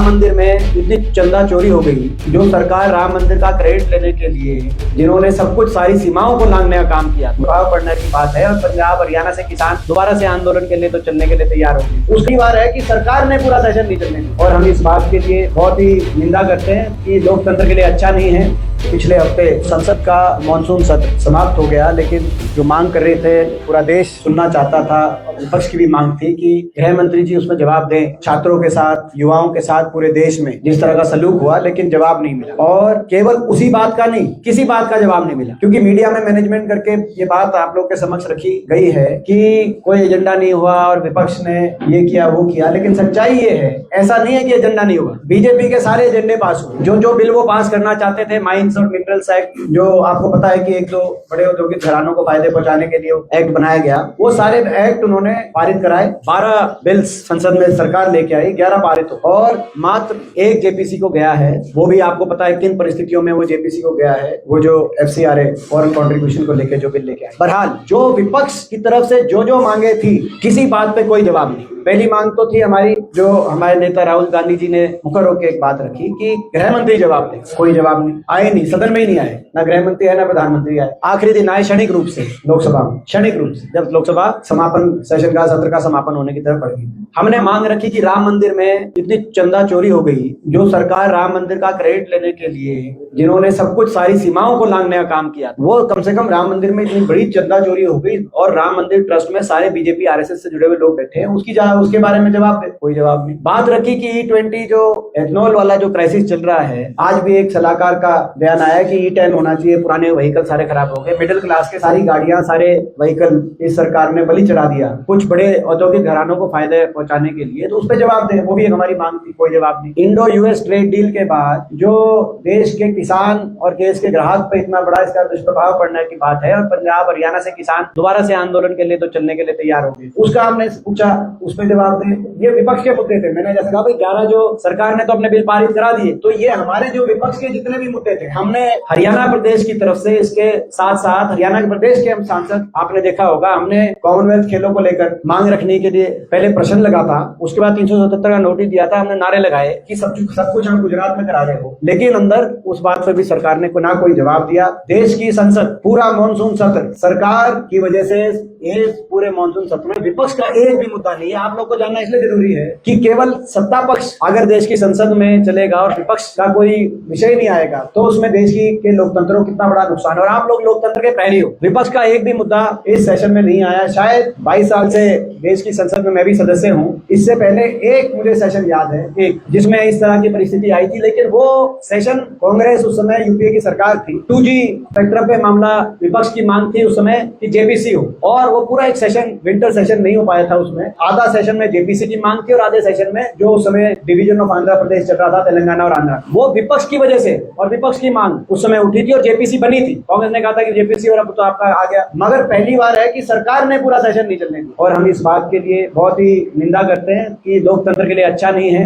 मंदिर में इतनी चंदा चोरी हो गई, जो सरकार राम मंदिर का क्रेडिट लेने के लिए जिन्होंने सब कुछ सारी सीमाओं को लांघने का काम किया, प्रभाव पड़ने की बात है। और पंजाब हरियाणा से किसान दोबारा से आंदोलन के लिए तो चलने के लिए तैयार हो गए। उसकी बात है कि सरकार ने पूरा सेशन नहीं चलने दिया और हम इस बात के लिए बहुत ही निंदा करते हैं कि लोकतंत्र के लिए अच्छा नहीं है। पिछले हफ्ते संसद का मानसून सत्र समाप्त हो गया, लेकिन जो मांग कर रहे थे पूरा देश सुनना चाहता था, विपक्ष की भी मांग थी कि गृह मंत्री जी उसमें जवाब दें। छात्रों के साथ, युवाओं के साथ पूरे देश में जिस तरह का सलूक हुआ, लेकिन जवाब नहीं मिला। और केवल उसी बात का नहीं, किसी बात का जवाब नहीं मिला, क्योंकि मीडिया में मैनेजमेंट करके ये बात आप लोग के समक्ष रखी गई है कि कोई एजेंडा नहीं हुआ और विपक्ष ने ये किया वो किया। लेकिन सच्चाई ये है, ऐसा नहीं है कि एजेंडा नहीं हुआ। बीजेपी के सारे एजेंडे पास हुए। जो बिल वो पास करना चाहते थे, माइंस और मिनरल्स एक्ट, जो आपको पता है कि एक दो बड़े औद्योगिक घरानों को फायदे पहुंचाने के लिए एक्ट बनाया गया, वो सारे एक्ट उन्होंने पारित कराए। 12 बिल्स संसद में सरकार लेके आई, 11 पारित हो और मात्र एक जेपीसी को गया है। वो भी आपको पता है किन परिस्थितियों में वो जेपीसी को गया है, वो जो FCRA फॉरेन कंट्रीब्यूशन को लेके जो बिल लेके आए। बहरहाल जो विपक्ष की तरफ से जो मांगे थी, किसी बात पे कोई जवाब नहीं। पहली मांग तो थी हमारी, जो हमारे नेता राहुल गांधी जी ने मुखर होकर एक बात रखी कि गृह मंत्री जवाब दे। कोई जवाब नहीं, आए नहीं, सदन में ही नहीं आए, ना गृह मंत्री आए ना प्रधानमंत्री आए। आखिरी दिन आए क्षणिक रूप से लोकसभा में, क्षणिक रूप से, जब लोकसभा समापन सेशन का सत्र का समापन होने की तरफ बढ़ गई। हमने मांग रखी कि राम मंदिर में इतनी चंदा चोरी हो गई, जो सरकार राम मंदिर का क्रेडिट लेने के लिए जिन्होंने सब कुछ सारी सीमाओं को लांघने का काम किया, वो कम से कम राम मंदिर में इतनी बड़ी चंदा चोरी हो गई और राम मंदिर ट्रस्ट में सारे बीजेपी RSS से जुड़े हुए लोग बैठे हैं, उसके बारे में जवाब दे। कोई जवाब नहीं। बात रखी कि E20 जो एथनॉल वाला जो क्राइसिस चल रहा है, आज भी एक सलाहकार का बयान आया कि E10 होना चाहिए, पुराने व्हीकल सारे खराब हो गए, मिडिल क्लास के सारी गाड़ियां, सारे व्हीकल इस सरकार ने बलि चढ़ा दिया कुछ बड़े औद्योगिक घरानों को फायदे पहुंचाने के लिए, तो उस पर जवाब दे। वो भी एक हमारी मांग थी, कोई जवाब नहीं। इंडो US ट्रेड डील के बाद जो देश के किसान और देश के ग्राहक पे इतना बड़ा इसका दुष्प्रभाव पड़ने की बात है, और पंजाब हरियाणा से किसान दोबारा से आंदोलन के लिए तो चलने के लिए तैयार हो गए, उसका हमने पूछा, उस पर जवाब दे। ये विपक्ष के मुद्दे थे। मैंने जैसे कहा भाई 11 जो सरकार ने तो अपने बिल पारित करा दिए, तो ये हमारे जो विपक्ष के जितने भी मुद्दे थे, हमने हरियाणा प्रदेश की तरफ से इसके साथ साथ हरियाणा के प्रदेश के हम सांसद, आपने देखा होगा, हमने कॉमनवेल्थ खेलों को लेकर मांग रखने के लिए पहले प्रश्न लगा था, उसके बाद 377 का नोटिस दिया था, हमने नारे लगाए कि सब कुछ हम गुजरात में करा रहे हो, लेकिन अंदर उस बात पर भी सरकार ने ना कोई जवाब दिया। देश की संसद पूरा मानसून सत्र, सरकार की वजह से इस पूरे मानसून सत्र में विपक्ष का एक भी मुद्दा नहीं है। आप लोग को जानना इसलिए जरूरी है कि केवल सत्ता पक्ष अगर देश की संसद में चलेगा और विपक्ष का कोई विषय नहीं आएगा, तो उसमें देश के लोकतंत्र को कितना बड़ा नुकसान है। और आप लोग लोकतंत्र के पहले हो, विपक्ष का एक भी मुद्दा इस सेशन में नहीं आया। शायद 22 साल से देश की संसद में मैं भी सदस्य हूँ, इससे पहले एक मुझे सेशन याद है, एक जिसमें इस तरह की परिस्थिति आई थी, लेकिन वो सेशन कांग्रेस, उस समय UPA की सरकार थी, 2G स्पेक्ट्रम पे मामला विपक्ष की मांग थी उस समय कि JPC हो, और वो पूरा एक सेशन, विंटर सेशन नहीं हो पाया था। उसमें आधा सेशन में JPC की मांग थी और आधे सेशन में जो उस समय डिवीजन ऑफ आंध्र प्रदेश चल रहा था, तेलंगाना और आंध्र, वो विपक्ष की वजह से और विपक्ष की मांग उस समय उठी थी और JPC बनी थी। कांग्रेस ने कहा था कि JPC और अब तो आपका आ गया, मगर पहली बार है कि सरकार ने पूरा सेशन नहीं चलने दिया और हम इस बात के लिए बहुत ही निंदा करते हैं कि लोकतंत्र के लिए अच्छा नहीं है।